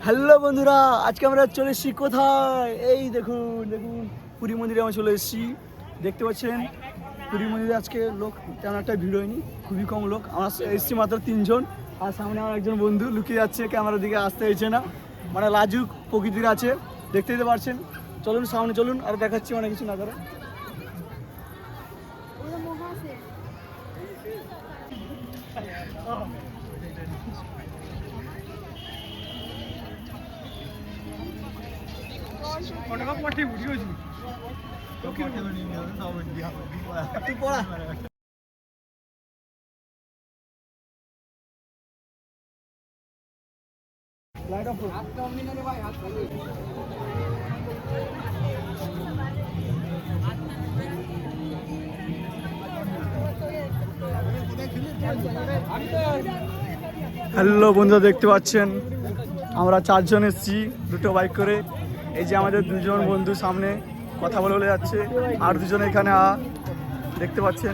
Hello বন্ধুরা, আজকে আমরা চলে এসেছি কোথায়? এই দেখুন দেখুন, পুরী মন্দিরে আমরা চলে এসেছি। দেখতে পাচ্ছেন পুরী মন্দিরে আজকে লোক তেমন একটা ভিড় হয়নি, খুবই কম লোক। আমরা এসেছি মাত্র 3 জন। আর সামনে আমার একজন বন্ধু লুকিয়ে যাচ্ছে, ক্যামেরার দিকে আসতে হয়েছে না, মানে লাজুক প্রকৃতির আছে, দেখতে দিতে পারছেন। চলুন সামনে চলুন, আর দেখাচ্ছি অনেক কিছু না করে। হ্যালো বন্ধুরা, দেখতে পাচ্ছেন আমরা 4 জন এসেছি 2টো বাইক করে। এই যে আমাদের 2জন বন্ধু সামনে কথা বলে বলে যাচ্ছে, আর 2জন এখানে দেখতে পাচ্ছেন।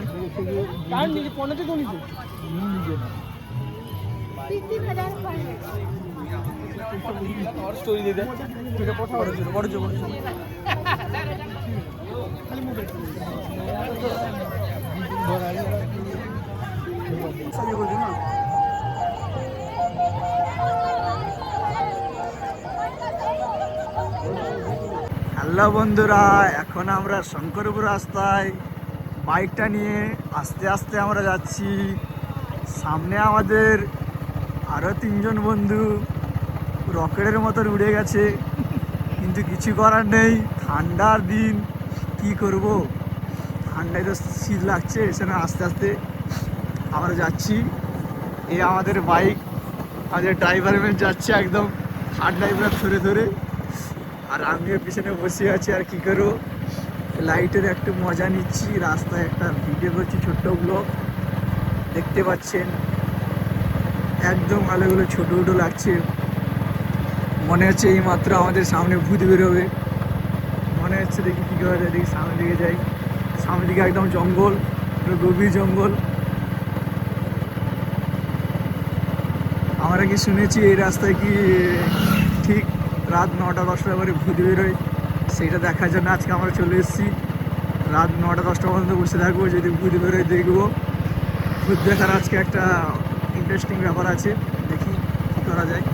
হ্যালো বন্ধুরা, এখন আমরা শঙ্করপুর রাস্তায় বাইকটা নিয়ে আস্তে আস্তে আমরা যাচ্ছি। সামনে আমাদের আরও 3জন বন্ধু রকেটের মতো উড়ে গেছে, কিন্তু কিছু করার নেই, ঠান্ডার দিন কি করব, ঠান্ডায় তো শীত লাগছে। এখানে আস্তে আস্তে আমরা যাচ্ছি। এই আমাদের বাইক, আমাদের ড্রাইভার যাচ্ছে একদম ঠান্ডায় পুরো ধরে ধরে, আর আমিও পিছনে বসে আছি। আর কি করবো, লাইটের একটু মজা নিচ্ছি, রাস্তায় একটা ভিডিও করছি, ছোট্ট ব্লগ। দেখতে পাচ্ছেন একদম আলোগুলো ছোটো ছোটো লাগছে, মনে হচ্ছে এই মাত্র আমাদের সামনে ভূত বেরোবে মনে হচ্ছে। দেখি কী করা যায়, দেখি সামনের দিকে যাই। সামনের দিকে একদম জঙ্গল, পুরো গভীর জঙ্গল। আমরা কি শুনেছি এই রাস্তায় কি ঠিক রাত 9টা-10টার পরে ভূত বেরোয়, সেইটা দেখার জন্য আজকে আমরা চলে এসেছি। রাত 9টা-10টা পর্যন্ত বসে থাকবো, যদি ভূত বেরোয় দেখবো। ভূত দেখার আজকে একটা ইন্টারেস্টিং ব্যাপার আছে, দেখি কী করা যায়।